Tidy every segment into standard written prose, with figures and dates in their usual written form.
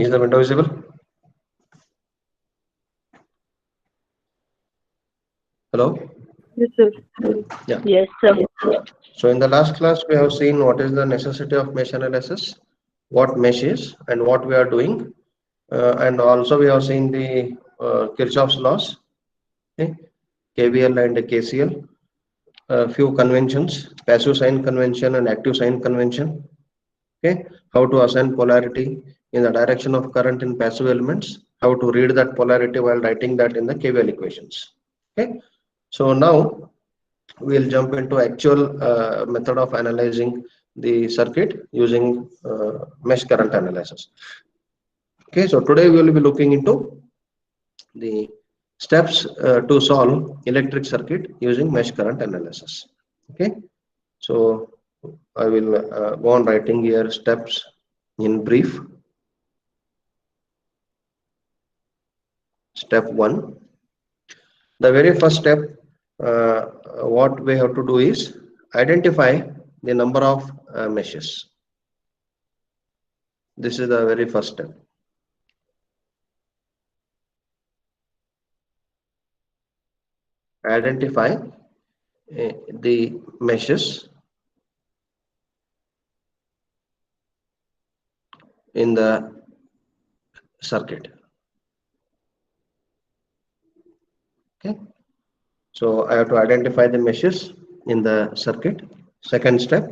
Is the window visible? Hello? Yes, sir. Yeah. Yes, sir. So in the last class, we have seen what is the necessity of mesh analysis, what mesh is, and what we are doing. And also we have seen the Kirchhoff's laws, okay? KVL and KCL, a few conventions, passive sign convention and active sign convention. Okay, how to assign polarity in the direction of current in passive elements, how to read that polarity while writing that in the KVL equations. Okay, so now we'll jump into actual method of analyzing the circuit using mesh current analysis. Okay, so today we will be looking into the steps to solve electric circuit using mesh current analysis. Okay, so I will go on writing here steps in brief. Step 1. The very first step, what we have to do is identify the number of meshes. This is the very first step. Identify the meshes in the circuit. Okay, so I have to identify the meshes in the circuit. Second step,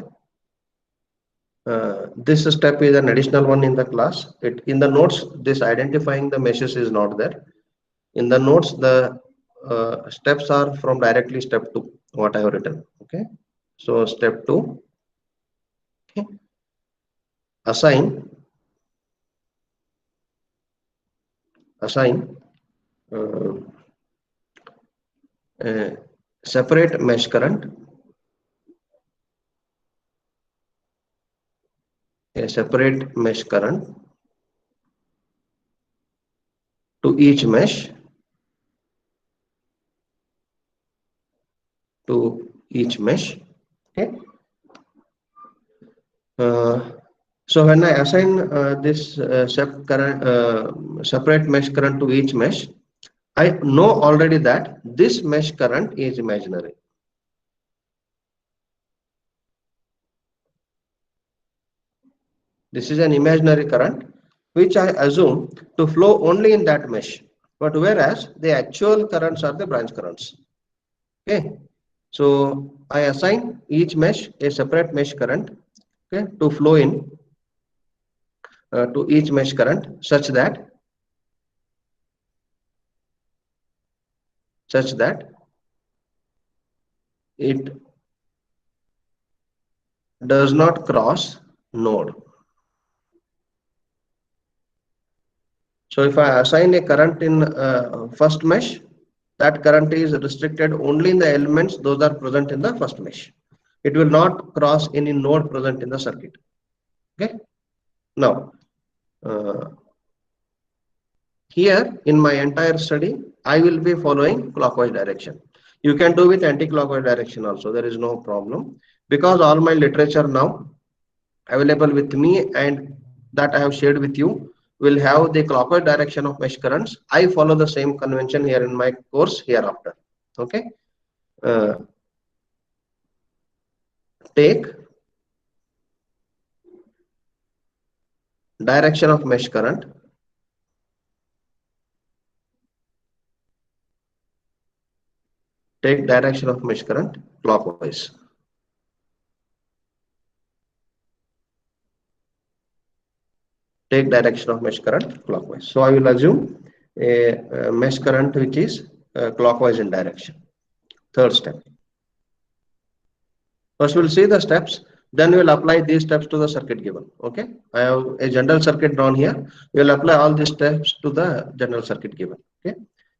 this step is an additional one in the class. In the notes, this identifying the meshes is not there. In the notes, the steps are from directly step 2, what I have written. Okay, so step 2, okay, assign uh, separate mesh current, a separate mesh current to each mesh, okay. So when I assign this separate mesh current to each mesh, I know already that this mesh current is imaginary. This is an imaginary current which I assume to flow only in that mesh, but whereas the actual currents are the branch currents. Okay, so I assign each mesh a separate mesh current, okay, to flow in to each mesh current such that it does not cross node. So if I assign a current in first mesh, that current is restricted only in the elements those are present in the first mesh. It will not cross any node present in the circuit. Okay. Now, here in my entire study, I will be following clockwise direction. You can do with anti-clockwise direction also. There is no problem because all my literature now available with me and that I have shared with you will have the clockwise direction of mesh currents. I follow the same convention here in my course hereafter. Okay. Take direction of mesh current clockwise. Take direction of mesh current clockwise. So I will assume a mesh current which is clockwise in direction. Third step. First we'll see the steps, then we'll apply these steps to the circuit given. Okay, I have a general circuit drawn here. We'll apply all these steps to the general circuit given. Okay,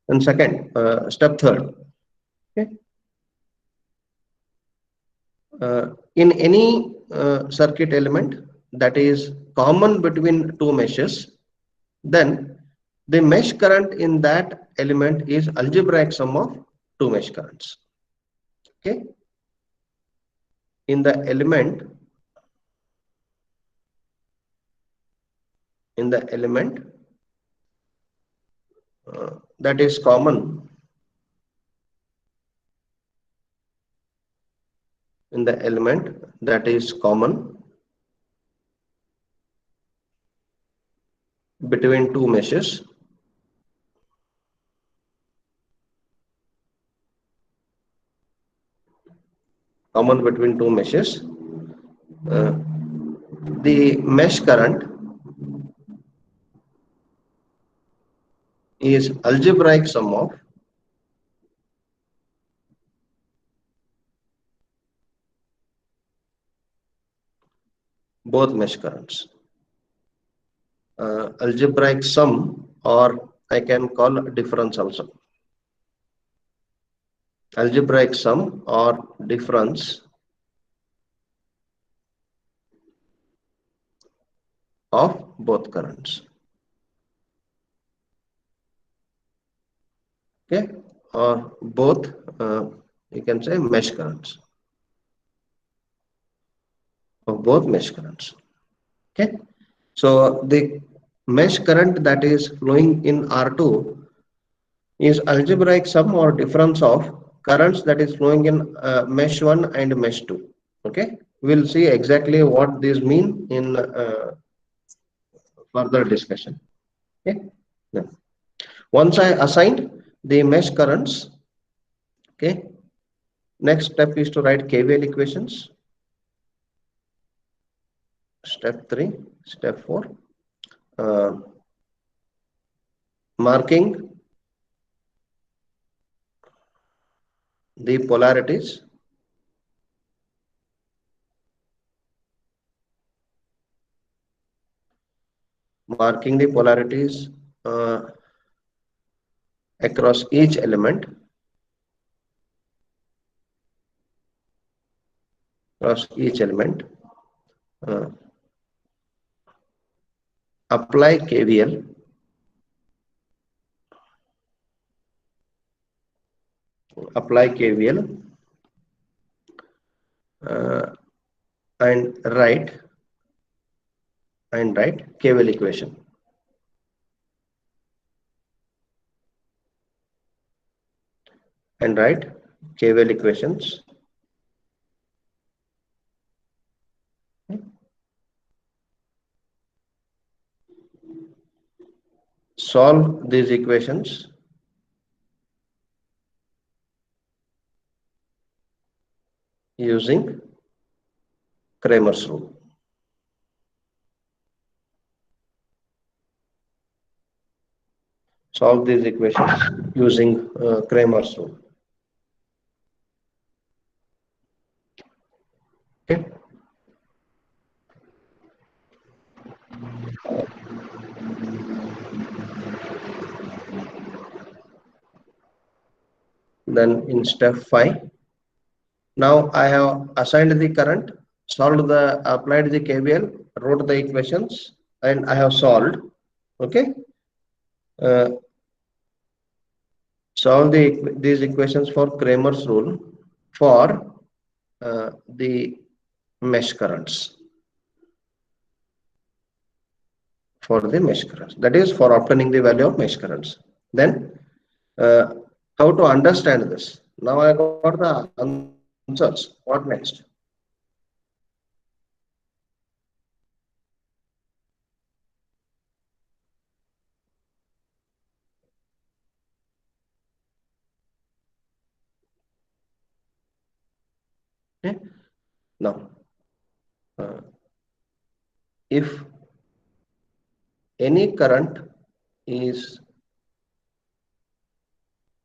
and second, step third. Okay, in any circuit element that is common between two meshes, then the mesh current in that element is algebraic sum of two mesh currents. Okay, in the element in the element that is common in the element that is common between two meshes uh, the mesh current is algebraic sum of both mesh currents. Algebraic sum, or I can call difference also. Algebraic sum or difference of both currents. Okay, or both you can say mesh currents, of both mesh currents. Okay, so the mesh current that is flowing in R2 is algebraic sum or difference of currents that is flowing in mesh 1 and mesh 2. Okay, we'll see exactly what these mean in further discussion. Okay, now, once I assigned the mesh currents, okay, next step is to write KVL equations. Step 3, step 4, uh, marking the polarities uh, across each element, uh, apply KVL, apply KVL uh, and write KVL equation. And write KVL equations. Solve these equations using Cramer's rule. Solve these equations using Cramer's rule. Okay. Then in step 5, now I have assigned the current, applied the KVL, wrote the equations, and I have solved. Okay. Uh, solve these equations for Cramer's rule for the mesh currents. That is for obtaining the value of mesh currents. Then how to understand this? Now I got the answers. What next? Okay. Now, if any current is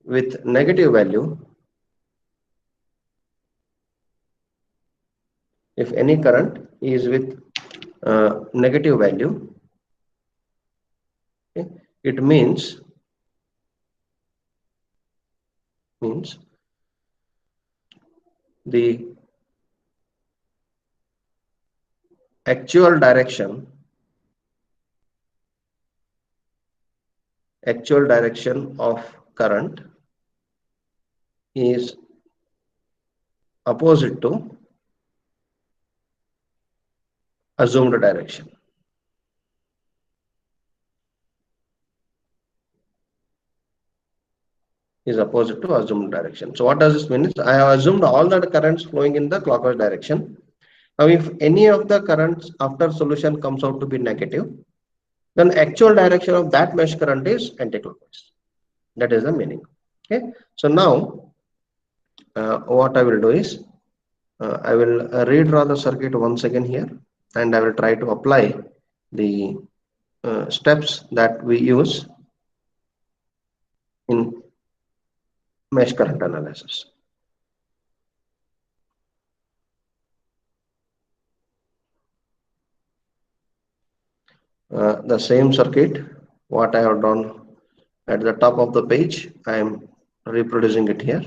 with negative value, if any current is with negative value, okay, it means the actual direction of current is opposite to assumed direction. is opposite to assumed direction. So what does this mean? I have assumed all the currents flowing in the clockwise direction. Now, if any of the currents after solution comes out to be negative, then actual direction of that mesh current is anticlockwise. That is the meaning. Okay. So now, what I will do is, I will redraw the circuit once again here, and I will try to apply the steps that we use in mesh current analysis. The same circuit, what I have done at the top of the page, I am reproducing it here.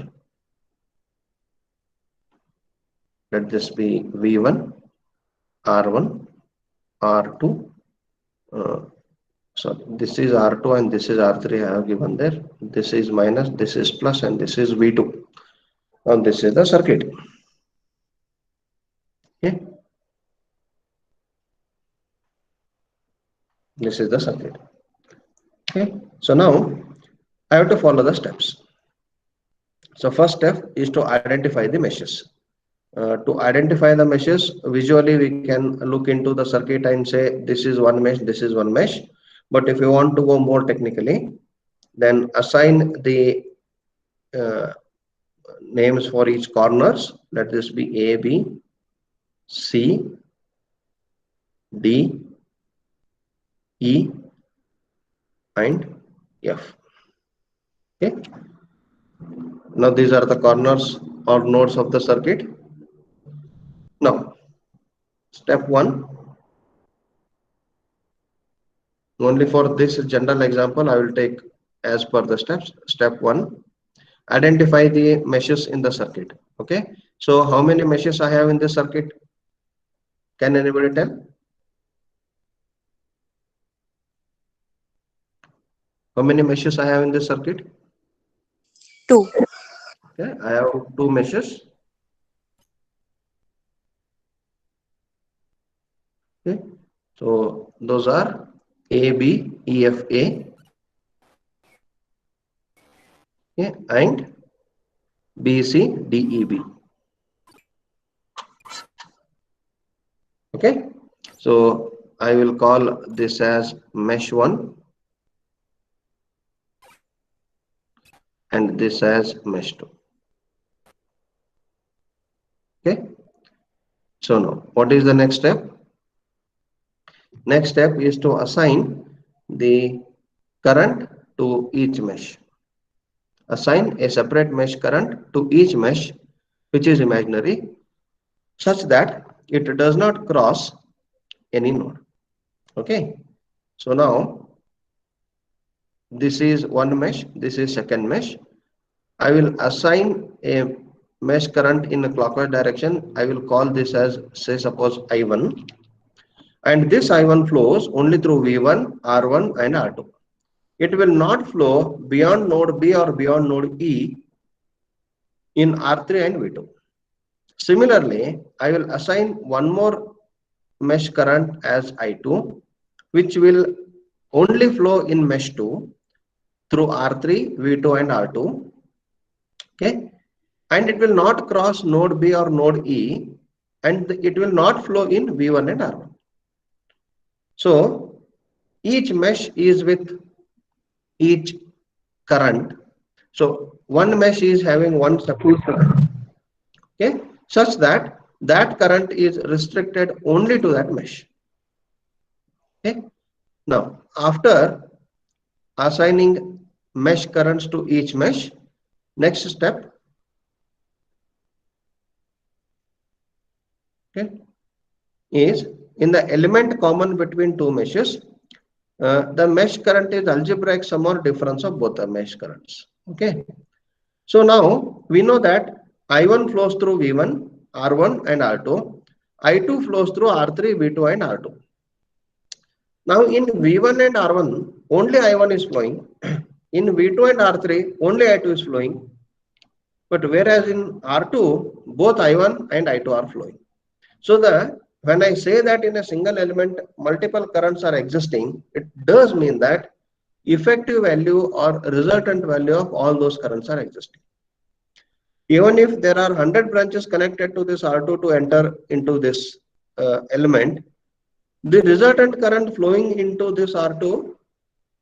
Let this be V1, R1, R2. So this is R2 and this is R3 I have given there. This is minus, this is plus, and this is V2. And this is the circuit. Okay. This is the circuit. Okay. So now I have to follow the steps. So first step is to identify the meshes. To identify the meshes, visually we can look into the circuit and say this is one mesh, this is one mesh. But if you want to go more technically, then assign the names for each corners. Let this be A, B, C, D, E, and F. Okay. Now these are the corners or nodes of the circuit. Now, step 1. Only for this general example, I will take as per the steps. Step 1. Identify the meshes in the circuit. Okay. So how many meshes I have in this circuit? Can anybody tell? How many meshes I have in this circuit? 2. Okay, I have 2 meshes. Okay, so those are A, B, E, F, A. Okay, and B, C, D, E, B. Okay, so I will call this as mesh 1 and this as mesh 2. Okay, so now what is the next step? Next step is to assign the current to each mesh. Assign a separate mesh current to each mesh which is imaginary, such that it does not cross any node. Okay, so now this is one mesh, this is second mesh. I will assign a mesh current in a clockwise direction. I will call this as, say, suppose I1, and this I1 flows only through V1, R1, and R2. It will not flow beyond node B or beyond node E in R3 and V2. Similarly, I will assign one more mesh current as I2, which will only flow in mesh 2 through R3, V2, and R2. Okay, and it will not cross node B or node E, and it will not flow in V1 and R1. So each mesh is with each current. So one mesh is having one separate current, okay, such that that current is restricted only to that mesh. Okay. Now, after assigning mesh currents to each mesh, next step, okay, is in the element common between two meshes, the mesh current is algebraic sum or difference of both the mesh currents. Okay. So now we know that I1 flows through V1, R1, and R2. I2 flows through R3, V2, and R2. Now in V1 and R1, only I1 is flowing. In V2 and R3, only I2 is flowing. But whereas in R2, both I1 and I2 are flowing. So when I say that in a single element, multiple currents are existing, it does mean that effective value or resultant value of all those currents are existing. Even if there are 100 branches connected to this R2 to enter into this element, the resultant current flowing into this R2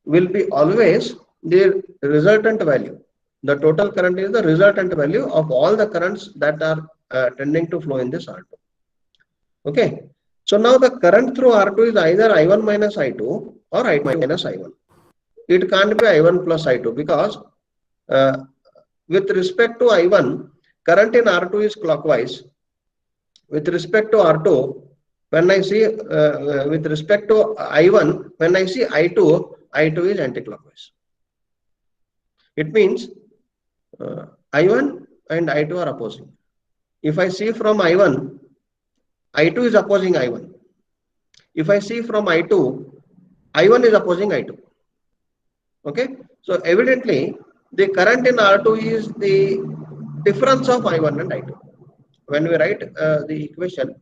will be always the resultant value. The total current is the resultant value of all the currents that are tending to flow in this R2. Okay. So now the current through R2 is either I1 minus I2 or I2 minus I1. It can't be I1 plus I2 because uh, with respect to I1, current in R2 is clockwise. With respect to R2, when I see with respect to I1, when I see I2, I2 is anti-clockwise. It means I1 and I2 are opposing. If I see from I1, I2 is opposing I1. If I see from I2, I1 is opposing I2. Okay, so evidently the current in R2 is the difference of I1 and I2. When we write the equation,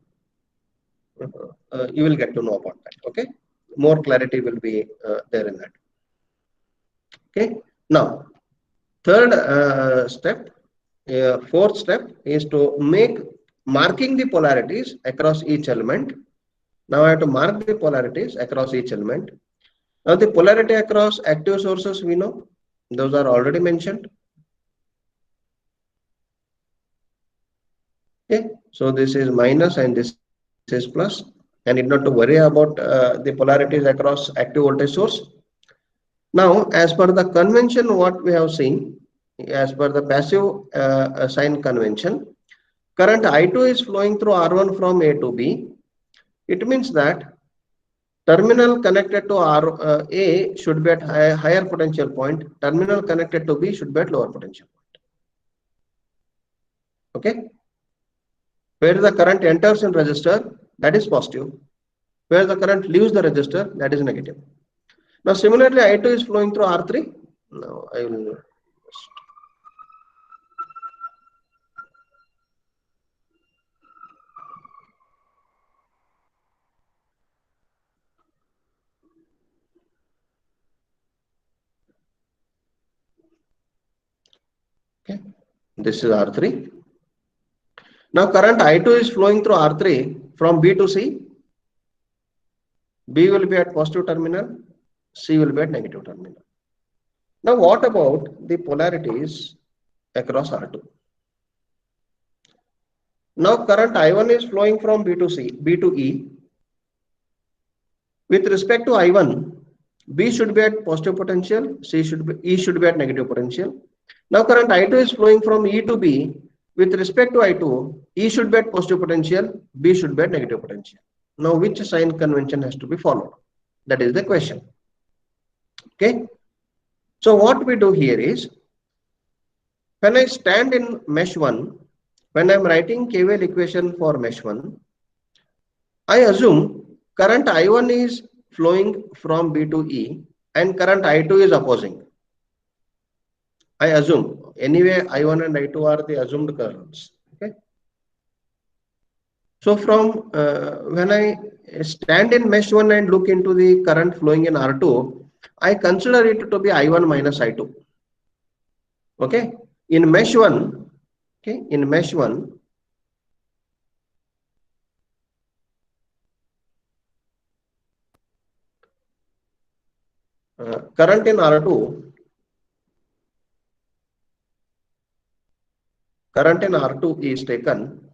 you will get to know about that. Okay, more clarity will be there in that. Okay, now third step, fourth step is to make marking the polarities across each element. Now I have to mark the polarities across each element. Now the polarity across active sources we know, those are already mentioned. Okay, so this is minus and this is plus, and need not to worry about the polarities across active voltage source. Now, as per the convention, what we have seen, as per the passive sign convention, current I2 is flowing through R1 from A to B. It means that terminal connected to A should be at higher potential point. Terminal connected to B should be at lower potential point. Okay. Where the current enters in resistor, that is positive. Where the current leaves the resistor, that is negative. Now, similarly, I2 is flowing through R3. Now, I will. Okay, this is R3. Now current I2 is flowing through R3 from B to C. B will be at positive terminal, C will be at negative terminal. Now what about the polarities across R2? Now current I1 is flowing from B to C, B to E. With respect to I1, B should be at positive potential, E should be at negative potential. Now current I2 is flowing from E to B. With respect to I2, E should be at positive potential, B should be at negative potential. Now which sign convention has to be followed? That is the question. Okay. So what we do here is, when I stand in mesh 1, when I am writing KVL equation for mesh 1, I assume current I1 is flowing from B to E and current I2 is opposing. I assume anyway I1 and I2 are the assumed currents. Okay. So from when I stand in mesh 1 and look into the current flowing in R2, I consider it to be I1 minus I2. Okay. In mesh 1, okay, in mesh 1, current in R2, current in R2 is taken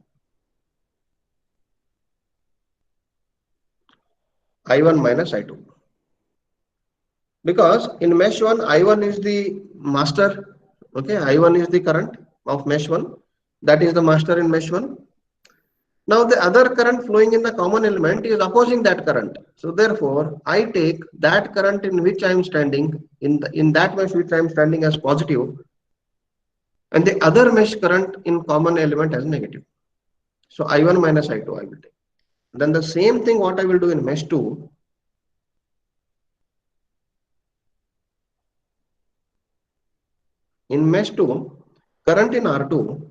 I1 minus I2. Because in mesh 1, I1 is the master. Okay, I1 is the current of mesh 1. That is the master in mesh 1. Now the other current flowing in the common element is opposing that current. So therefore, I take that current in which I am standing, in that mesh which I am standing as positive, and the other mesh current in common element as negative. So I1 minus I2 I will take. Then the same thing what I will do in mesh 2. In mesh 2, current in R2,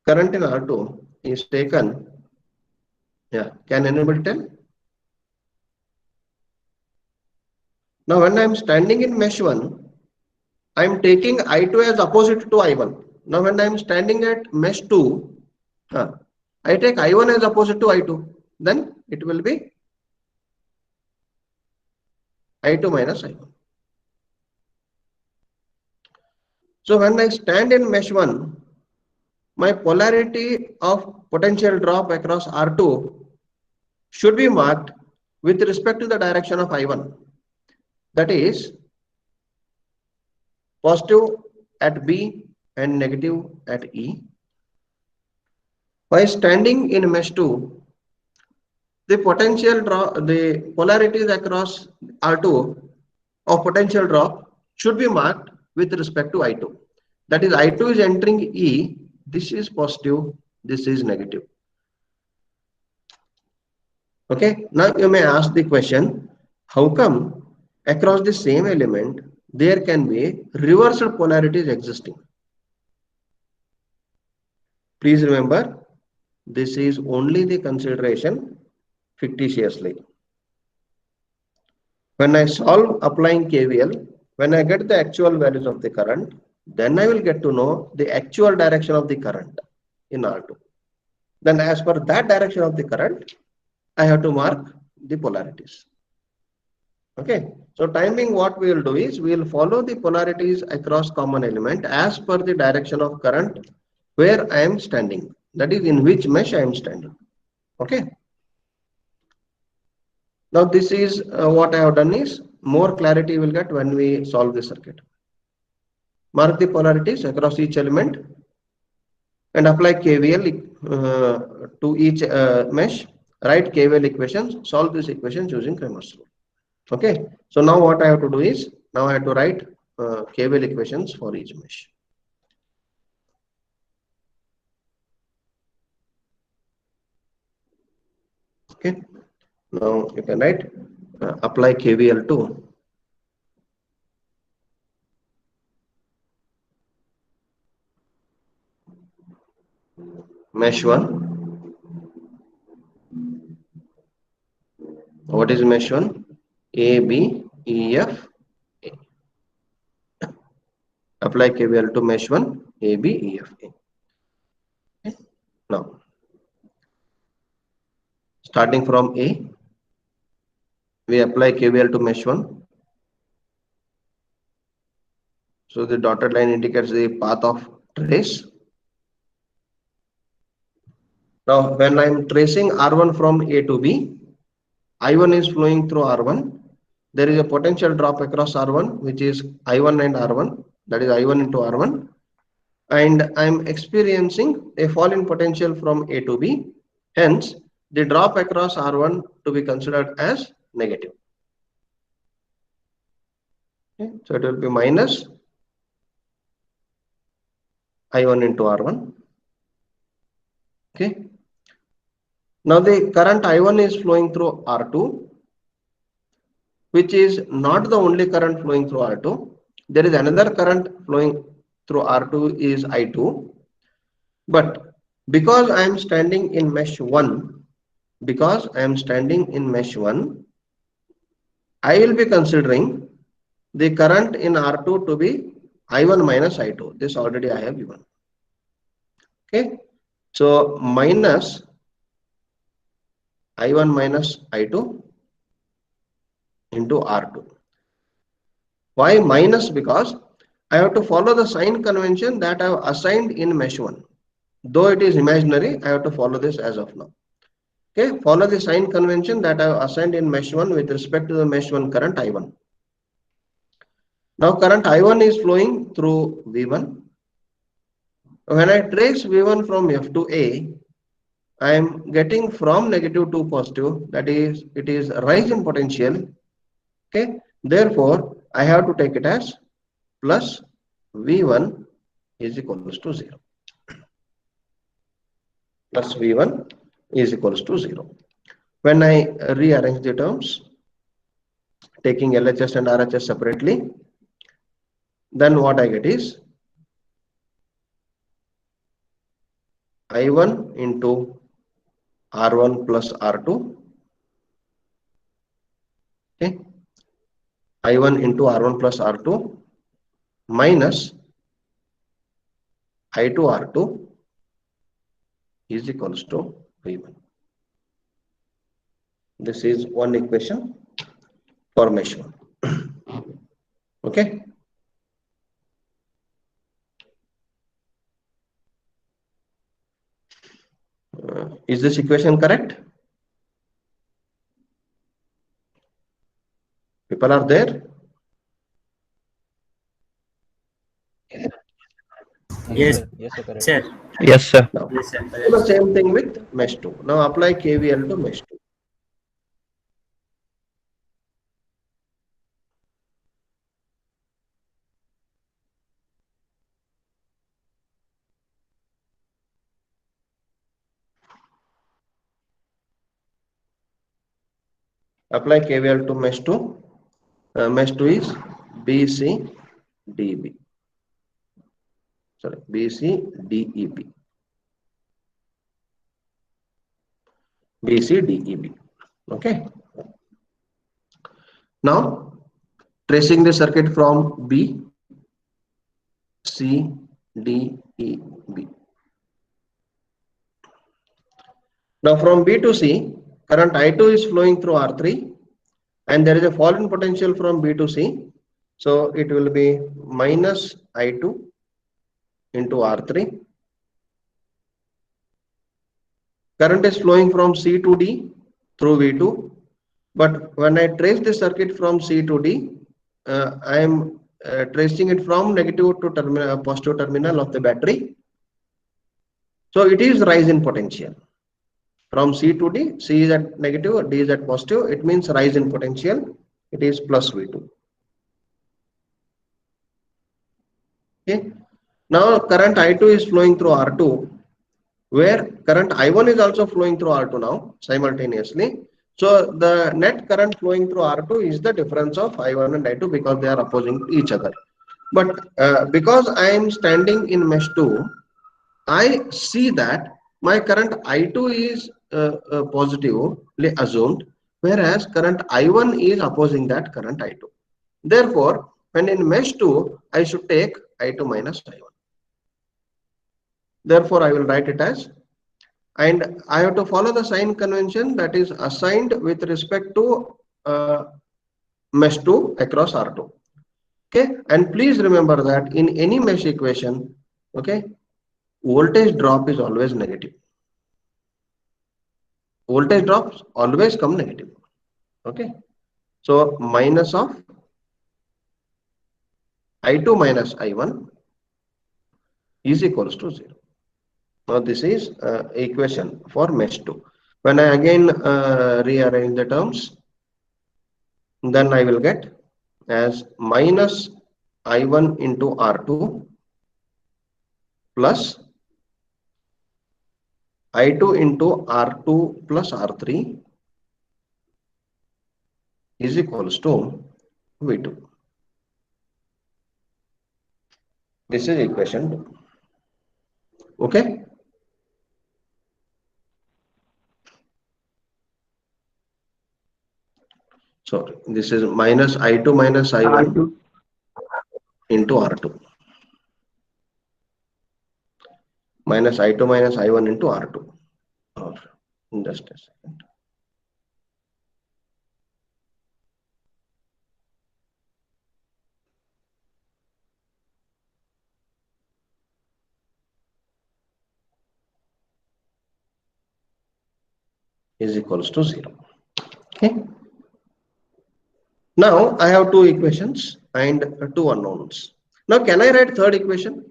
current in R2 is taken. Yeah, can anybody tell? Now when I am standing in mesh 1, I am taking I2 as opposite to I1. Now when I am standing at mesh 2, I take I1 as opposite to I2. Then it will be I2 minus I1. So when I stand in mesh 1, my polarity of potential drop across R2 should be marked with respect to the direction of I1. That is positive at B and negative at E. By standing in mesh 2, the potential drop, the polarities across R2 of potential drop should be marked with respect to I2. That is, I2 is entering E, this is positive, this is negative. Okay, now you may ask the question, how come across the same element there can be reversed polarities existing? Please remember, this is only the consideration fictitiously. When I solve applying KVL, when I get the actual values of the current, then I will get to know the actual direction of the current in R2. Then as per that direction of the current, I have to mark the polarities. Okay, so timing, what we will do is we will follow the polarities across common element as per the direction of current where I am standing, that is in which mesh I am standing. Okay, now this is what I have done is more clarity will get when we solve the circuit. Mark the polarities across each element and apply KVL to each mesh. Write KVL equations, solve this equation using Cramer's rule. Okay, so now what I have to do is, now I have to write KVL equations for each mesh. Okay, now you can write apply KVL to mesh 1. What is mesh 1? A, B, E, F, A. Apply KVL to mesh 1, A, B, E, F, A. Okay. Now, starting from A, we apply KVL to mesh 1. So the dotted line indicates the path of trace. Now, when I am tracing R1 from A to B, I1 is flowing through R1. There is a potential drop across R1, which is I1 and R1, that is I1 into R1. And I am experiencing a fall in potential from A to B. Hence, the drop across R1 to be considered as negative. Okay. So it will be minus I1 into R1. Okay. Now the current I1 is flowing through R2, which is not the only current flowing through R2. There is another current flowing through R2 is I2. But because I am standing in mesh 1, I will be considering the current in R2 to be I1 minus I2. This already I have given. Okay. So minus I1 minus I2 into R2. Why minus? Because I have to follow the sign convention that I have assigned in mesh 1. Though it is imaginary, I have to follow this as of now. Okay, follow the sign convention that I have assigned in mesh 1 with respect to the mesh 1 current I1. Now current I1 is flowing through V1. When I trace V1 from F to A, I am getting from negative to positive, that is, it is a rise in potential. Okay, therefore, I have to take it as plus V1 is equals to 0. Plus V1 is equals to 0. When I rearrange the terms, taking LHS and RHS separately, then what I get is I1 into R1 plus R2. Okay. I1 into R1 plus R2 minus I2 R2 is equals to V1. This is one equation for mesh 1. Okay. Is this equation correct? People are there? Yes, Yes, sir, correct. sir. Yes, sir. Now, Yes, sir. do the same thing with mesh 2. Now apply KVL to mesh 2. Apply KVL to mesh 2. Mesh 2 is BCDB. Sorry, BCDEB. BCDEB. Okay. Now, tracing the circuit from B, C, D, E, B. Now, from B to C, current I2 is flowing through R3, and there is a fall in potential from B to C. So, it will be minus I2 into R3. Current is flowing from C to D through V2. But when I trace the circuit from C to D, I am tracing it from negative to terminal, positive terminal of the battery. So it is rise in potential. From C to D, C is at negative, D is at positive. It means rise in potential. It is plus V2. Okay. Now current I2 is flowing through R2, where current I1 is also flowing through R2 now simultaneously. So the net current flowing through R2 is the difference of I1 and I2 because they are opposing each other. But because I am standing in mesh 2, I see that my current I2 is positively assumed, whereas current I1 is opposing that current I2. Therefore, when in mesh 2, I should take I2 minus I1. Therefore, I will write it as, and I have to follow the sign convention that is assigned with respect to mesh 2 across R2. Okay, and please remember that in any mesh equation, okay, voltage drop is always negative. Voltage drops always come negative. Okay, so minus of I2 minus I1 is equals to 0. Now this is equation for mesh 2. When I again rearrange the terms, then I will get as minus I1 into R2 plus I2 into R2 plus R3 is equals to V2. This is equation 2. Okay. So this is minus I2 minus I1 into R2. Minus I2 minus I1 into R2. Or just a second. Is equals to 0. Okay. Now I have two equations and two unknowns. Now can I write third equation?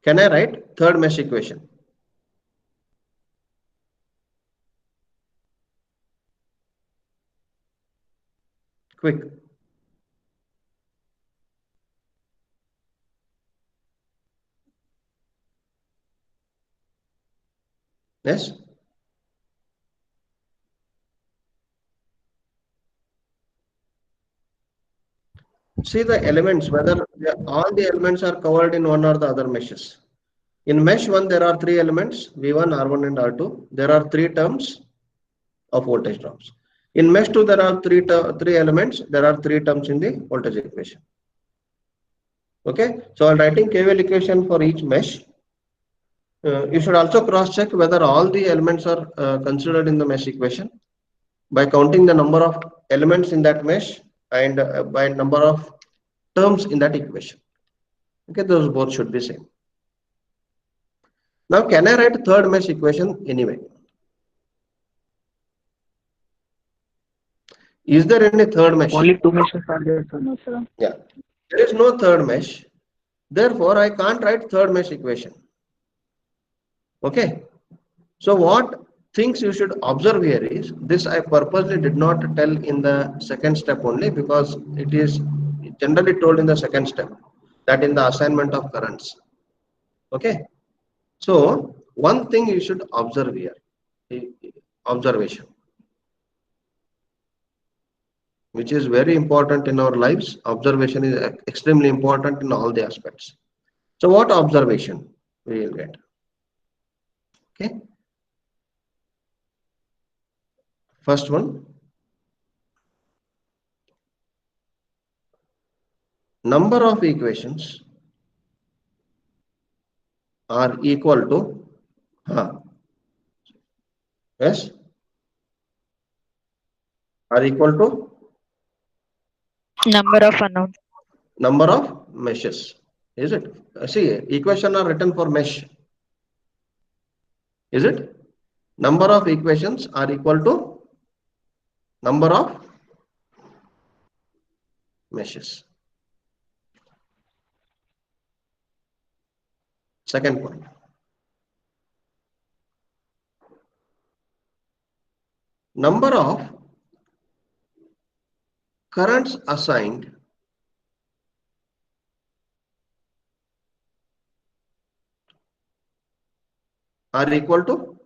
Can I write third mesh equation? Quick. Yes. See the elements, whether all the elements are covered in one or the other meshes. In mesh 1, there are three elements, V1, R1 and R2. There are three terms of voltage drops. In mesh 2, there are three elements. There are three terms in the voltage equation. Okay, so I'm writing KVL equation for each mesh. You should also cross check whether all the elements are considered in the mesh equation by counting the number of elements in that mesh and by number of terms in that equation. Okay, those both should be same. Now, can I write third mesh equation anyway? Is there any third mesh? Only two meshes are there, sir. No, sir. Yeah, there is no third mesh. Therefore, I can't write third mesh equation. Okay. So what things you should observe here is, this I purposely did not tell in the second step only because it is generally told in the second step, that in the assignment of currents. Okay. So one thing you should observe here, observation, which is very important in our lives. Observation is extremely important in all the aspects. So what observation we will get? Okay. First one, number of equations are equal to, yes, are equal to Number of unknowns. number of meshes. Is it? See, equation are written for mesh. Is it? Number of equations are equal to number of meshes. Second point. Number of currents assigned are equal to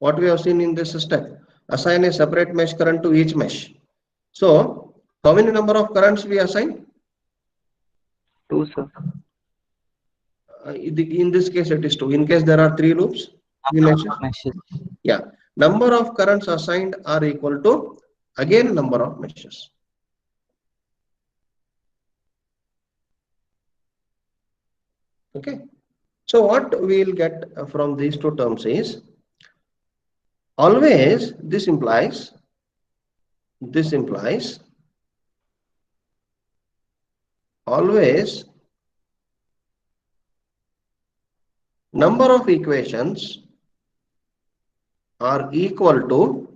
what we have seen in this step. Assign a separate mesh current to each mesh. So, how many number of currents we assign? Two, sir. In this case, it is two. In case there are three loops, three meshes. Yeah. Number of currents assigned are equal to, again, number of meshes. Okay. So what we will get from these two terms is, always this implies always number of equations are equal to,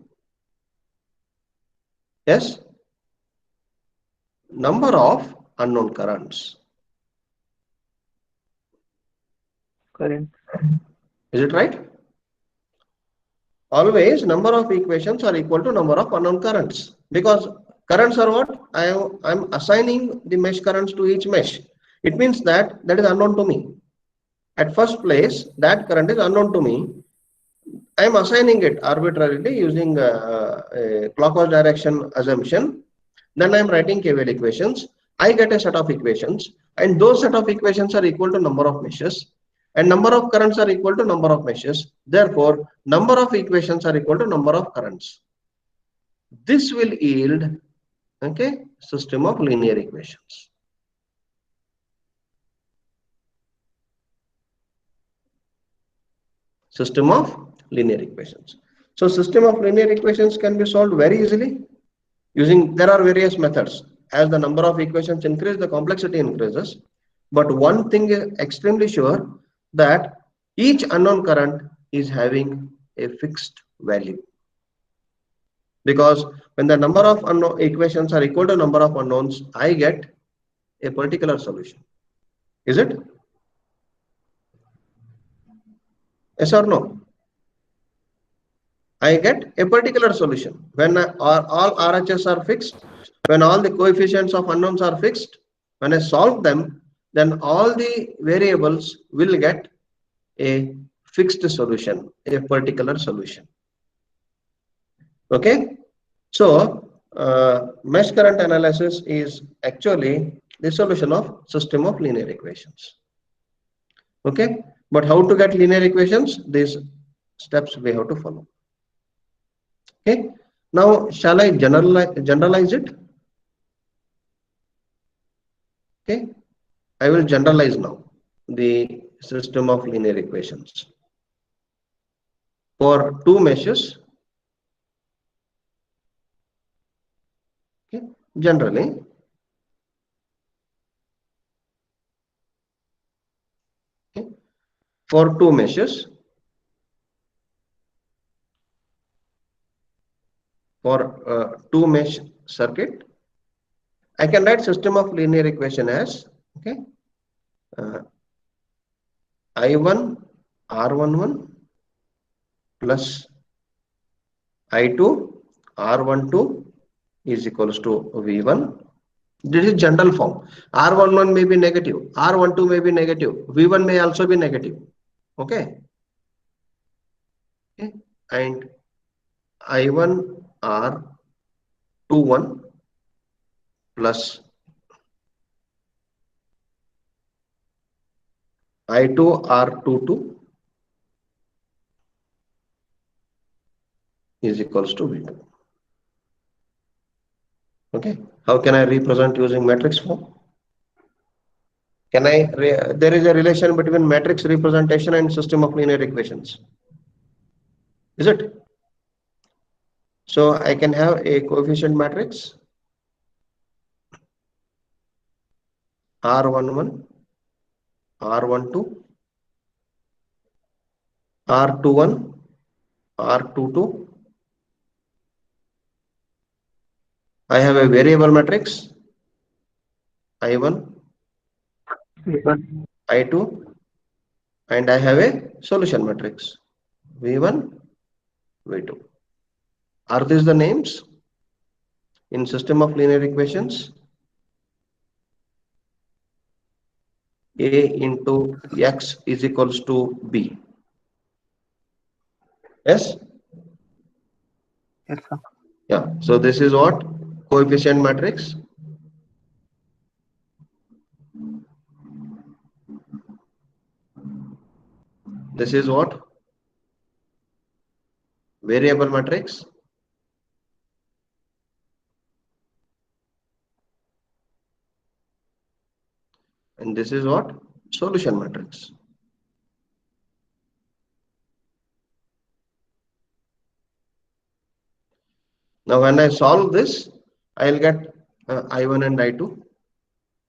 yes, number of unknown currents. Correct. Is it right? Always number of equations are equal to number of unknown currents, because currents are what? I am assigning the mesh currents to each mesh. It means that is unknown to me. At first place, that current is unknown to me. I am assigning it arbitrarily using a clockwise direction assumption. Then I am writing KVL equations. I get a set of equations, and those set of equations are equal to number of meshes, and number of currents are equal to number of meshes. Therefore, number of equations are equal to number of currents. This will yield, okay, system of linear equations. System of linear equations. So system of linear equations can be solved very easily using, there are various methods. As the number of equations increase, the complexity increases. But one thing is extremely sure, that each unknown current is having a fixed value. Because when the number of unknown equations are equal to number of unknowns, I get a particular solution. Is it? Yes or no? I get a particular solution. When all RHS are fixed, when all the coefficients of unknowns are fixed, when I solve them, then all the variables will get a fixed solution, a particular solution. Okay. So, mesh current analysis is actually the solution of system of linear equations. Okay, but how to get linear equations? These steps we have to follow. Okay, now shall I generalize it? Okay, I will generalize now the system of linear equations for two meshes. Okay, generally, okay, for two meshes, for two mesh circuit, I can write system of linear equation as, okay, I1 R11 plus I2 R12 is equals to V1. This is general form. R11 may be negative, R12 may be negative, V1 may also be negative. Okay. Okay. And I1 R21 plus I2 R22 is equals to V2. Okay. How can I represent using matrix form? Can there is a relation between matrix representation and system of linear equations. Is it? So I can have a coefficient matrix R11, R12, R21, R22. I have a variable matrix I1, V1. I2, and I have a solution matrix V1, V2. Are these the names in system of linear equations? A into X is equals to B. Yes? Yes, sir. Yeah. So this is what? Coefficient matrix. This is what? Variable matrix. And this is what? Solution matrix. Now when I solve this, I'll get I1 and I2.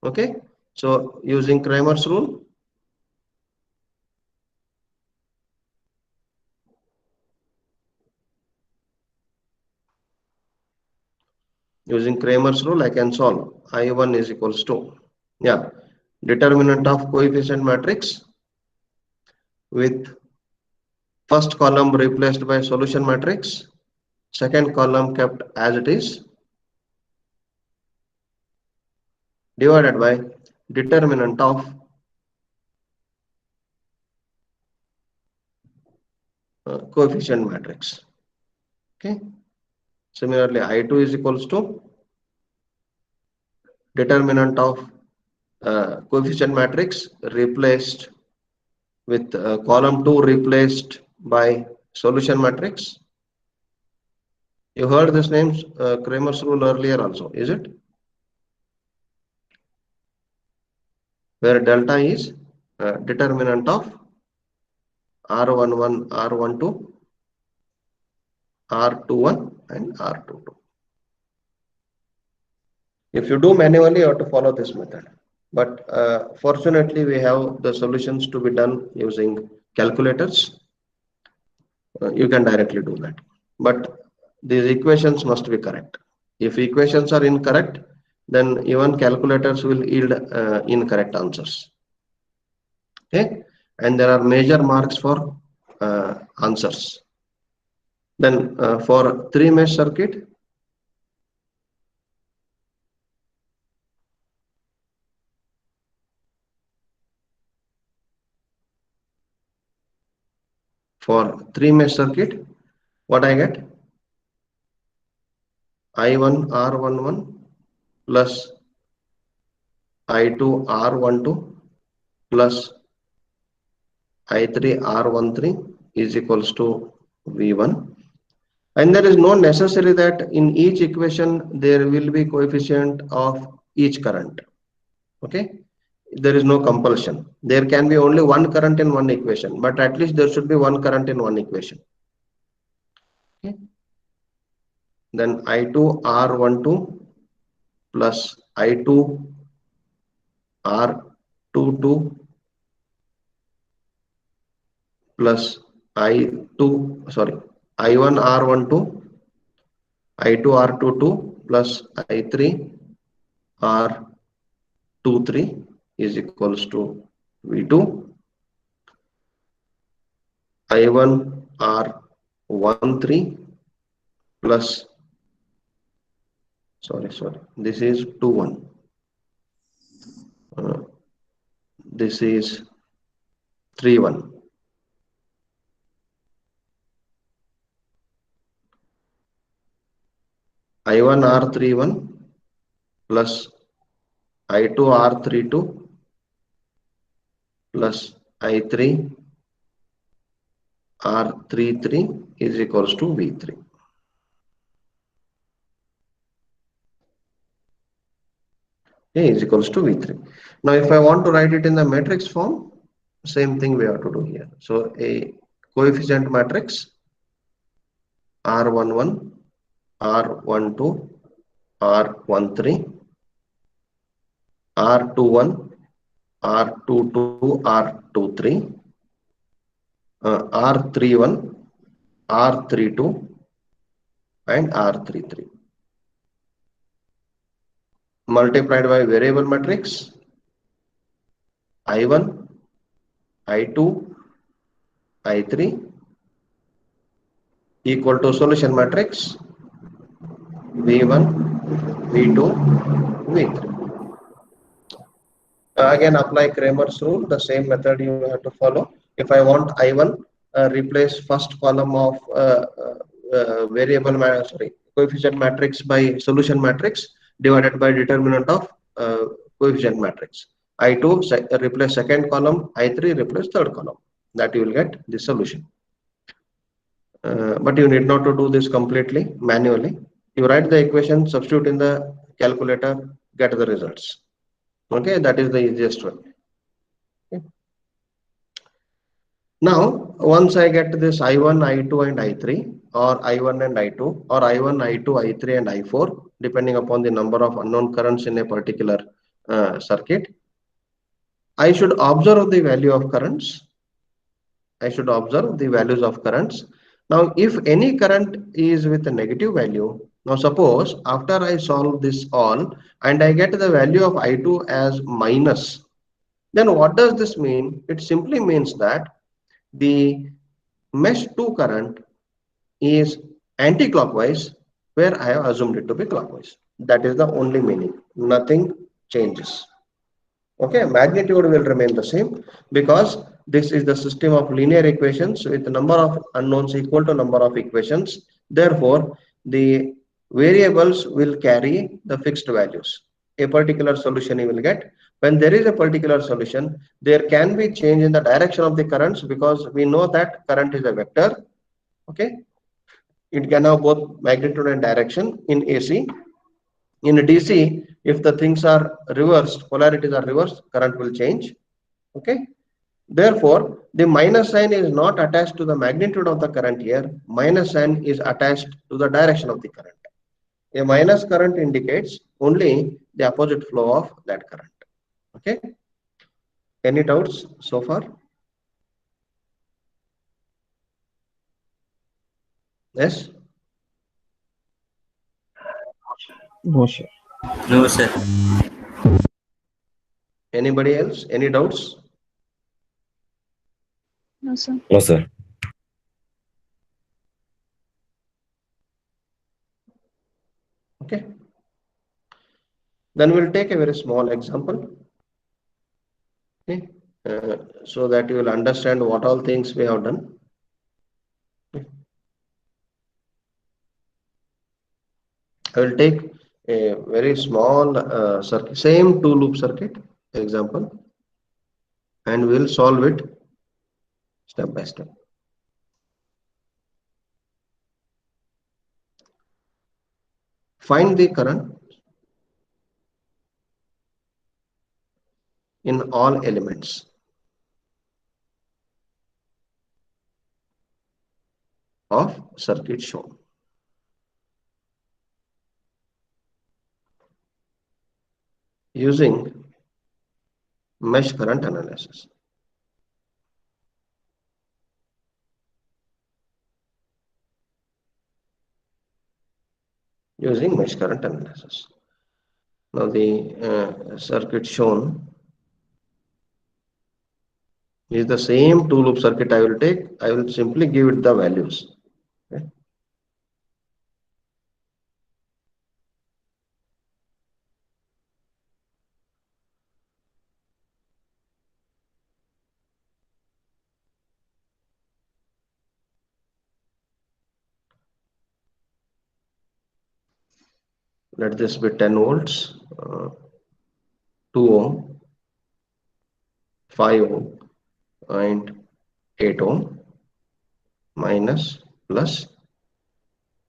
Okay. So using Kramer's rule, I can solve I1 is equals to, yeah, determinant of coefficient matrix with first column replaced by solution matrix, second column kept as it is, divided by determinant of coefficient matrix. Okay. Similarly, I2 is equals to determinant of coefficient matrix replaced with column 2 replaced by solution matrix. You heard this name Kramer's rule earlier also, is it? Where delta is determinant of R11, R12, R21 and R22. If you do manually, you have to follow this method. But fortunately, we have the solutions to be done using calculators. You can directly do that. But these equations must be correct. If equations are incorrect, then even calculators will yield incorrect answers. Okay, and there are major marks for answers. Then for three mesh circuit, what I get? I1 R11 plus I2 R12 plus I3 R13 is equals to V1. And there is no necessary that in each equation there will be coefficient of each current. Okay, there is no compulsion. There can be only one current in one equation, but at least there should be one current in one equation. Okay. Then I2 R12 plus I2 R22 plus I1 R12, I2 R22 plus I3 R23 is equals to V2, I1 R13 plus, this is 21. This is 31. I1 R31 plus I2 R32 plus I3 R33 is equals to V3. A is equals to V3. Now, if I want to write it in the matrix form, same thing we have to do here. So, a coefficient matrix R11, R12, R13, R21, R22, R23, R31, R32, and R33. Multiplied by variable matrix I1, I2, I3 equal to solution matrix V1, V2, V3. Again, apply Kramer's rule, the same method you have to follow. If I want I1, replace first column of coefficient matrix by solution matrix divided by determinant of coefficient matrix. I2 replace second column, I3 replace third column. That you will get the solution. But you need not to do this completely manually. You write the equation, substitute in the calculator, get the results. Okay, that is the easiest one. Okay. Now, once I get this I1, I2 and I3, or I1 and I2, or I1, I2, I3 and I4, depending upon the number of unknown currents in a particular circuit, I should observe the value of currents. I should observe the values of currents. Now, if any current is with a negative value, now suppose after I solve this all and I get the value of I2 as minus, then what does this mean? It simply means that the mesh 2 current is anti-clockwise where I have assumed it to be clockwise. That is the only meaning. Nothing changes. Okay, magnitude will remain the same because this is the system of linear equations with number of unknowns equal to number of equations. Therefore, the variables will carry the fixed values. A particular solution you will get. When there is a particular solution, there can be change in the direction of the currents because we know that current is a vector. Okay, it can have both magnitude and direction in AC. In DC, if the things are reversed, polarities are reversed, current will change. Okay. Therefore, the minus sign is not attached to the magnitude of the current here. Minus sign is attached to the direction of the current. A minus current indicates only the opposite flow of that current. Okay. Any doubts so far? Yes. No, sir. No, sir. Anybody else? Any doubts? No, sir. No, sir. Okay. Then we'll take a very small example. Okay. So that you will understand what all things we have done. Okay. I will take a very small circuit, same two loop circuit example, and we'll solve it step by step. Find the current in all elements of circuit shown. Using mesh current analysis. Using mesh current analysis. Now the circuit shown is the same two loop circuit I will take. I will simply give it the values. Okay. Let this be 10 volts, 2 ohm, 5 ohm, and 8 ohm, minus, plus,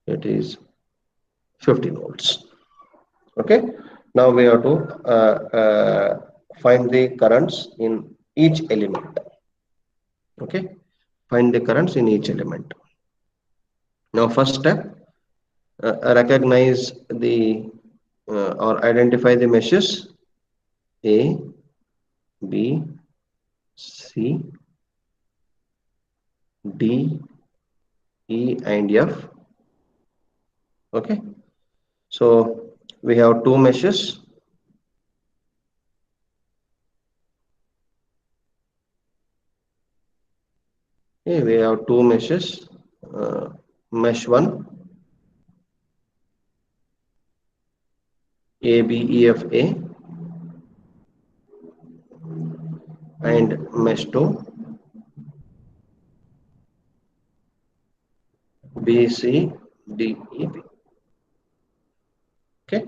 it is 15 volts. Okay. Now we have to find the currents in each element. Okay. Find the currents in each element. Now first step, recognize the or identify the meshes A, B, C, D, E, and F. Okay. So we have two meshes. Okay, we have two meshes. Mesh 1, A, B, E, F, A, and mesh 2, B, C, D, E, B. Okay.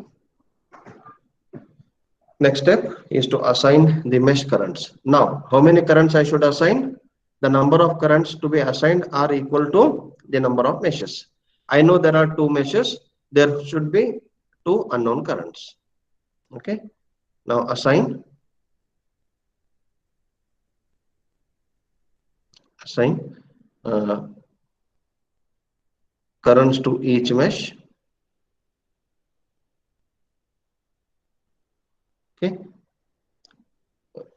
Next step is to assign the mesh currents. Now, how many currents I should assign? The number of currents to be assigned are equal to the number of meshes. I know there are two meshes. There should be two unknown currents. Okay. Now assign currents to each mesh. Okay.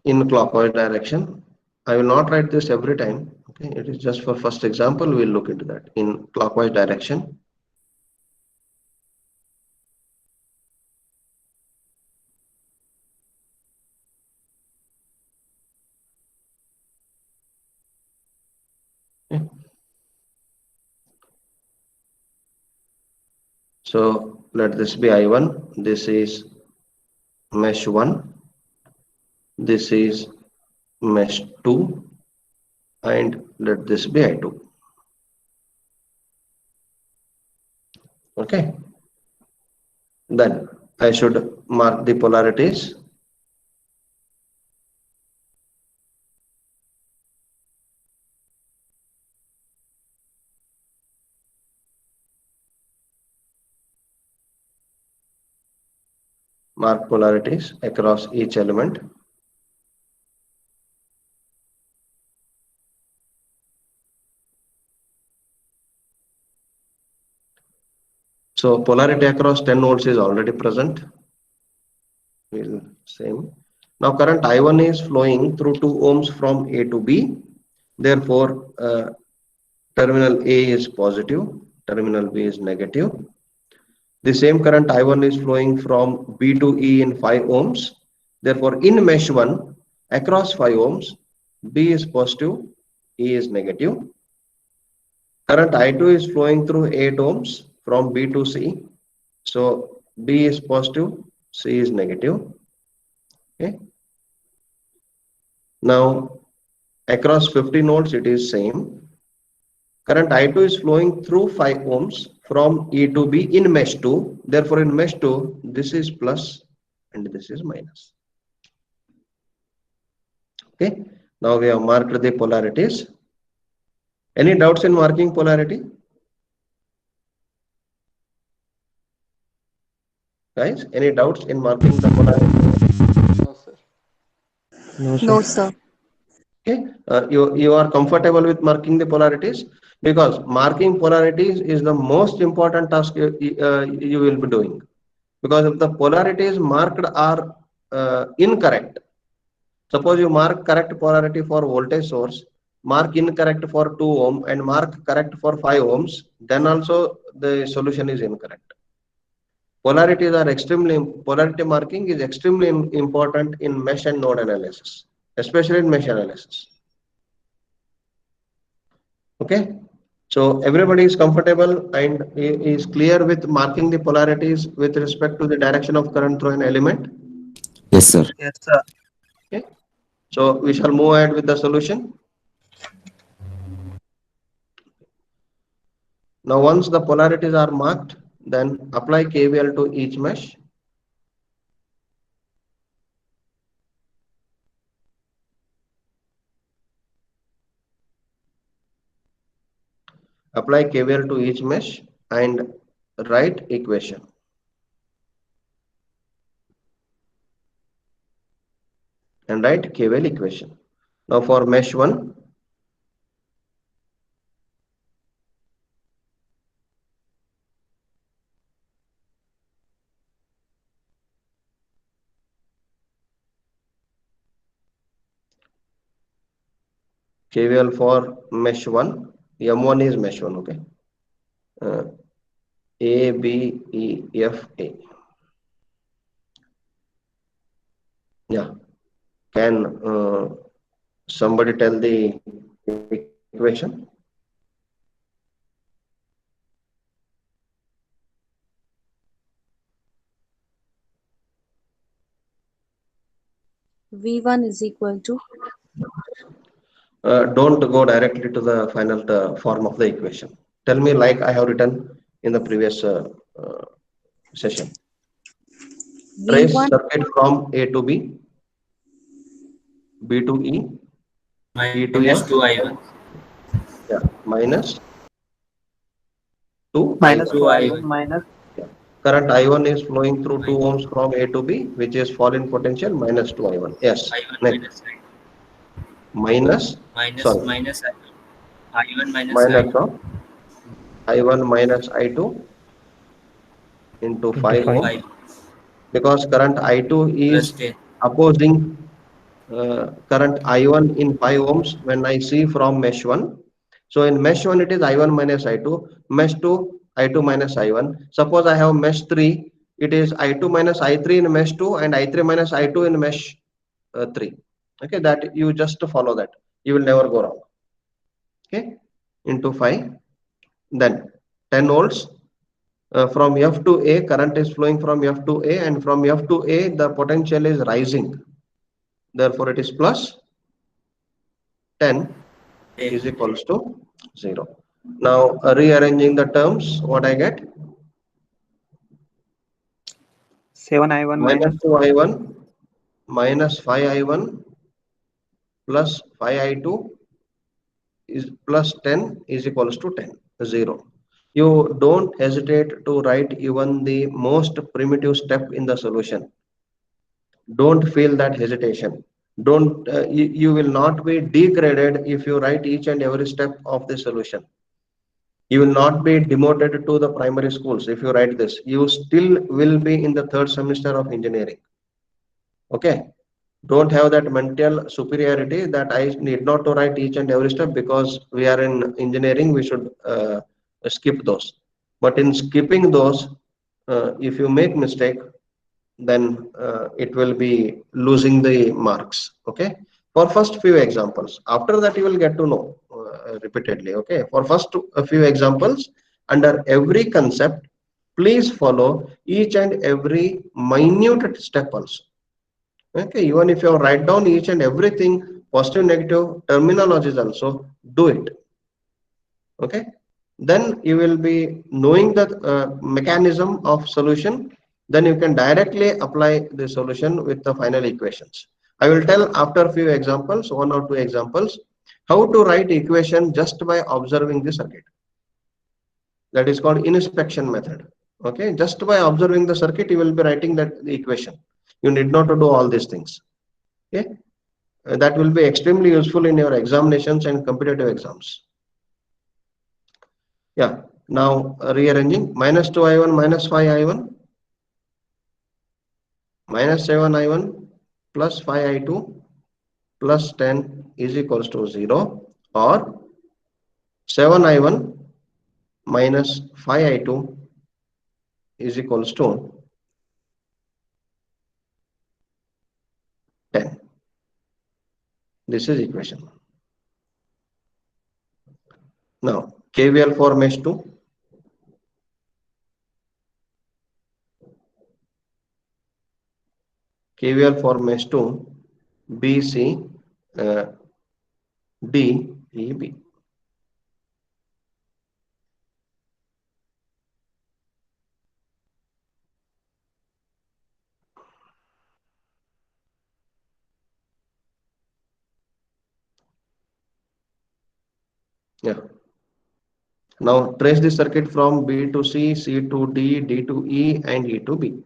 In clockwise direction. I will not write this every time. Okay. It is just for first example. We'll look into that in clockwise direction. Okay. So let this be I1. This is mesh 1. This is mesh 2. And let this be I2. Okay. Then I should mark the polarities. Mark polarities across each element. So polarity across 10 volts is already present. Same. Now current I1 is flowing through 2 ohms from A to B. Therefore, terminal A is positive, terminal B is negative. The same current I1 is flowing from B to E in 5 ohms. Therefore, in mesh 1, across 5 ohms, B is positive, E is negative. Current I2 is flowing through 8 ohms from B to C. So, B is positive, C is negative. Okay. Now, across 15 volts, it is same. Current I2 is flowing through 5 ohms from E to B in mesh 2. Therefore, in mesh 2, this is plus and this is minus. Okay. Now we have marked the polarities. Any doubts in marking polarity? Guys, any doubts in marking the polarity? No, sir. No, sir. No, sir. Okay, you are comfortable with marking the polarities, because marking polarities is the most important task you will be doing, because if the polarities marked are incorrect, suppose you mark correct polarity for voltage source, mark incorrect for 2 ohm and mark correct for 5 ohms, then also the solution is incorrect. Polarity marking is extremely important in mesh and node analysis, especially in mesh analysis. Okay, so everybody is comfortable and is clear with marking the polarities with respect to the direction of current through an element. Yes, sir. Yes, sir. Okay, so we shall move ahead with the solution. Now once the polarities are marked, then apply KVL to each mesh. Apply KVL to each mesh and write equation. And write KVL equation. Now for mesh 1, KVL for mesh 1, M1 is mesh 1, okay. A, B, E, F, A. Yeah. Can somebody tell the equation? V1 is equal to Don't go directly to the final form of the equation. Tell me like I have written in the previous session. Trace V1 circuit from A to B, B to E, E to Minus F, 2I1. yeah, minus 2 Minus I1. 2I1 minus. Yeah. Current I1 is flowing through 2 ohms from A to B, which is fall in potential minus 2 I1. Yes. Next. Minus, minus sorry, minus I1 minus minus I2 of I1 minus I2 into 5 5. ohms, because current I2 plus is 10. opposing current I1 in 5 ohms when I see from mesh 1. So in mesh 1 it is I1 minus I2, mesh 2 I2 minus I1. Suppose I have mesh 3, it is I2 minus I3 in mesh 2 and I3 minus I2 in mesh 3. Okay, that you just follow that. You will never go wrong. Okay, into 5. Then 10 volts. From F to A, current is flowing from F to A, and from F to A, the potential is rising. Therefore, it is plus 10 is equals to 0. Now, rearranging the terms, what I get? 7I1 Minus minus 2I1 minus 5I1 plus 5I2 is plus 10 is equals to 10, 0. You don't hesitate to write even the most primitive step in the solution. Don't feel that hesitation. Don't you will not be degraded if you write each and every step of the solution. You will not be demoted to the primary schools if you write this. You still will be in the third semester of engineering. Okay, don't have that mental superiority that I need not to write each and every step because we are in engineering, we should skip those. But in skipping those, if you make mistake, then it will be losing the marks. Okay, for first few examples, after that you will get to know repeatedly. Okay, for first a few examples, under every concept, please follow each and every minute step also. Okay, even if you write down each and everything, positive, negative terminologies also, do it. Okay, then you will be knowing the mechanism of solution, then you can directly apply the solution with the final equations. I will tell after a few examples, one or two examples, how to write equation just by observing the circuit. That is called inspection method. Okay, just by observing the circuit, you will be writing the equation. You need not to do all these things. Okay, that will be extremely useful in your examinations and competitive exams. Yeah, now rearranging minus 2i1 minus 5i1 minus 7i1 plus 5i2 plus 10 is equals to 0, or 7i1 minus 5i2 is equals to 10. This is equation. Now KVL for mesh 2. KVL for mesh 2, BC DEB. Yeah. Now trace the circuit from B to C, C to D, D to E, and E to B.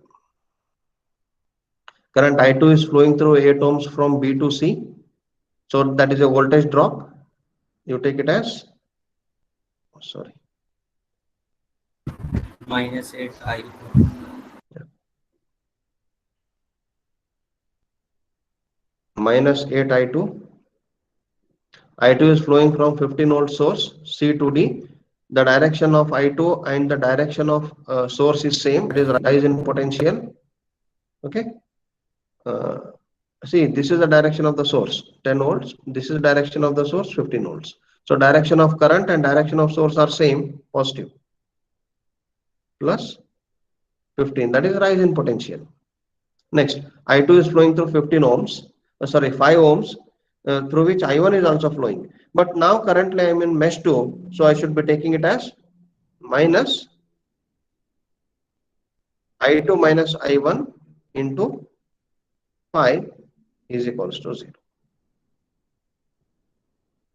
Current I2 is flowing through 8 ohms from B to C. So that is a voltage drop. You take it as, sorry, minus 8 I. minus 8 I2. I2 is flowing from 15 volt source C to D. The direction of I2 and the direction of source is same. It is rise in potential. Okay. Uh, See, this is the direction of the source, 10 volts. This is the direction of the source, 15 volts. So direction of current and direction of source are same, positive. Plus 15, that is rise in potential. Next, I2 is flowing through 15 ohms, 5 ohms, through which I1 is also flowing. But now currently I am in mesh 2, so I should be taking it as minus I2 minus I1 into 5 is equals to 0.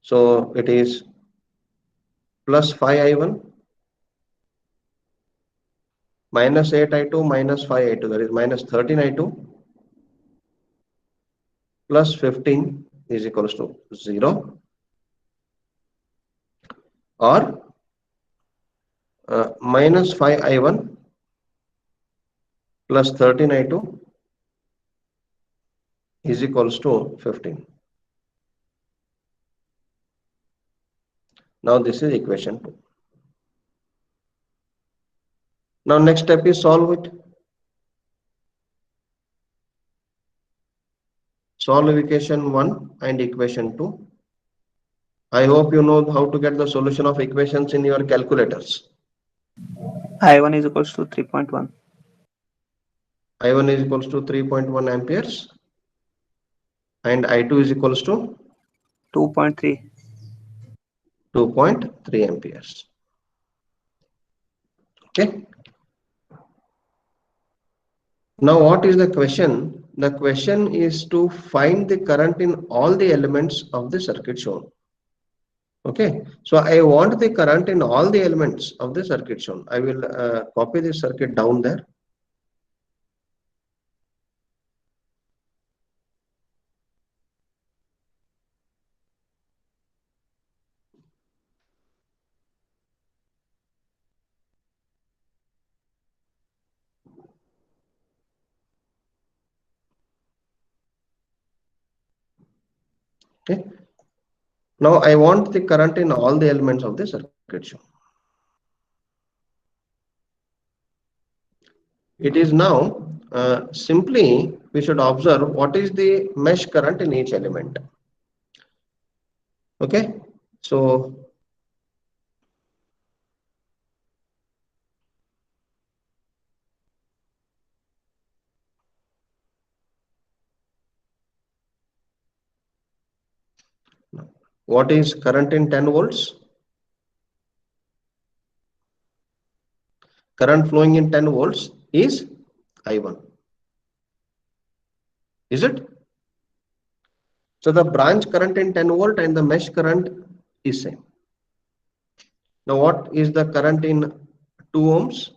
So it is plus 5i1 minus 8i2 minus 5i2, that is minus 13i2 plus 15 is equals to 0, or minus 5i1 plus 13i2 is equals to 15. Now this is equation 2. Now next step is solve it. Solve equation 1 and equation 2. I hope you know how to get the solution of equations in your calculators. I1 is equals to 3.1. I1 is equals to 3.1 amperes and I2 is equals to 2.3. 2.3 amperes. Okay. Now what is the question? The question is to find the current in all the elements of the circuit shown. Okay. So I want the current in all the elements of the circuit shown. I will copy this circuit down there. Okay. Now I want the current in all the elements of the circuit shown. It is now simply we should observe what is the mesh current in each element. Okay. So what is current in 10 volts? current flowing in 10 volts is I1. Is it? So the branch current in 10 volt and the mesh current is same. Now what is the current in 2 ohms?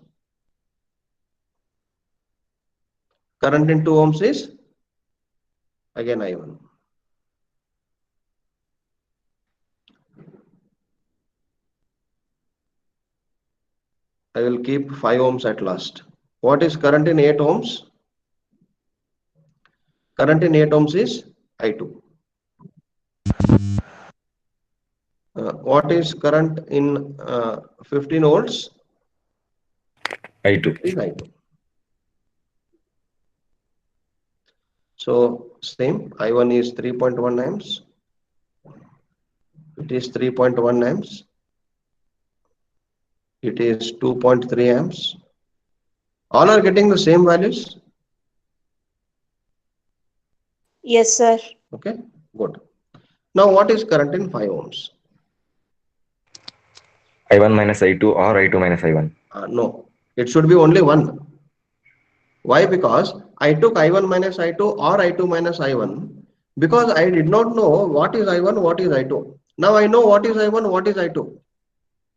Current in 2 ohms is again I1. I will keep 5 ohms at last. What is current in 8 ohms? Current in 8 ohms is I2. What is current in 15 volts? I2. Is I2. So same, I1 is 3.1 amps. It is 3.1 amps. It is 2.3 amps. All are getting the same values. Yes, sir. Okay, good. Now what is current in 5 ohms? I1 minus I2 or I2 minus I1. No, it should be only one. Why? Because I took I1 minus I2 or I2 minus I1 because I did not know what is I1, what is I2. Now I know what is I1, what is I2.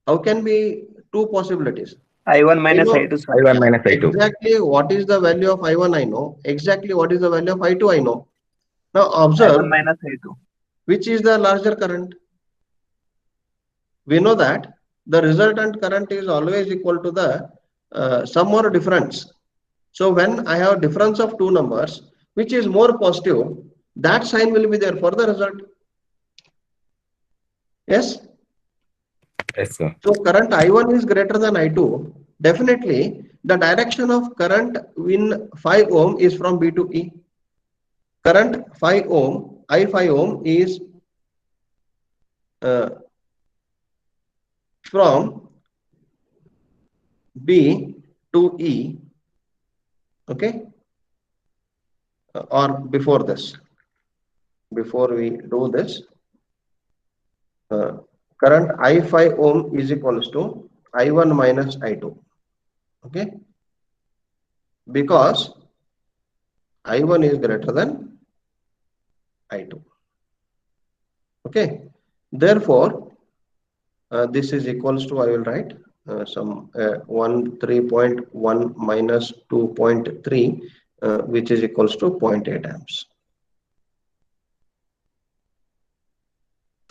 How can be two possibilities? I1 I minus know I2, sir. I1 minus I2. exactly what is the value of I1 I know, exactly what is the value of I2 I know. Now I1 observe minus I2. which is the larger current. We know that the resultant current is always equal to the sum or difference. So when I have difference of two numbers, which is more positive, that sign will be there for the result. Yes. Yes, sir. So current I1 is greater than I2. Definitely, the direction of current in 5 ohm is from B to E. Current 5 ohm, I5 ohm is uh, from B to E. Okay. Or before this, before we do this, current I5 ohm is equals to I1 minus I2. Okay, because I1 is greater than I2. Okay, therefore, this is equals to, I will write some 3.1 minus 2.3, which is equals to 0.8 amps.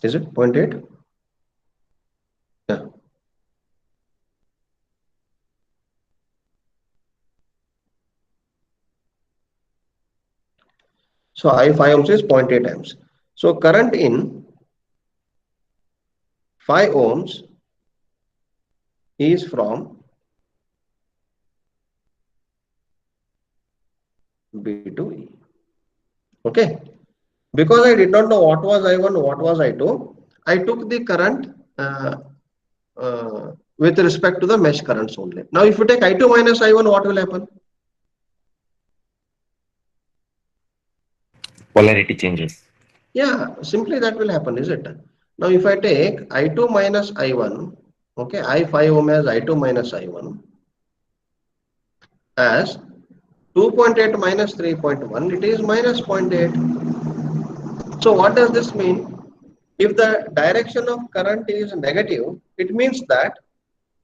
Is it 0.8? Yeah. So I5 ohms is 0.8 amps. So current in 5 ohms is from B to E. Okay. Because I did not know what was I1, what was I2, I took the current with respect to the mesh currents only. Now, if you take I2 minus I1, what will happen? Polarity changes. Yeah, simply that will happen, is it? Now, if I take I2 minus I1, okay, I5 ohm as I2 minus I1 as 2.8 minus 3.1, it is minus 0.8. So, what does this mean? If the direction of current is negative, it means that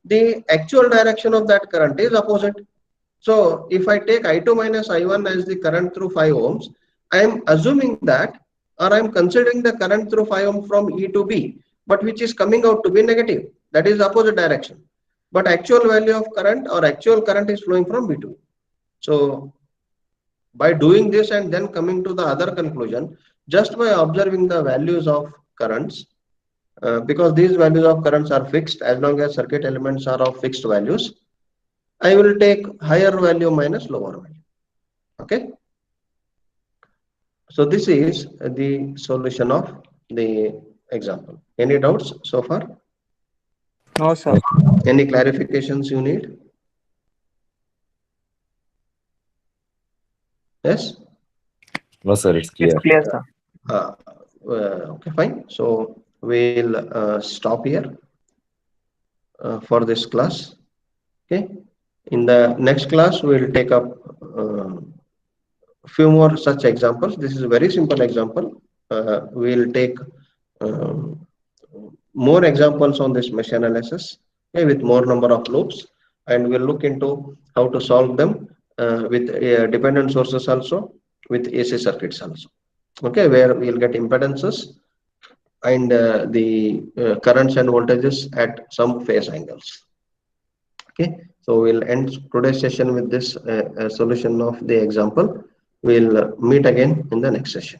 the actual direction of that current is opposite. So if I take I2 minus I1 as the current through 5 ohms, I am assuming that, or I am considering the current through 5 ohm from E to B, but which is coming out to be negative. That is opposite direction. But actual value of current or actual current is flowing from B to E. So by doing this and then coming to the other conclusion, just by observing the values of currents, because these values of currents are fixed as long as circuit elements are of fixed values, I will take higher value minus lower value. Okay. So this is the solution of the example. Any doubts so far? No, sir. Any clarifications you need? Yes? No, sir, it's It's clear. clear, sir. Okay, fine. So we'll stop here for this class. Okay. In the next class, we will take up few more such examples. This is a very simple example. We will take um, more examples on this mesh analysis, okay, with more number of loops, and we'll look into how to solve them with dependent sources also, with AC circuits also. Okay, where we'll get impedances and the currents and voltages at some phase angles. Okay, so we'll end today's session with this solution of the example. We'll meet again in the next session.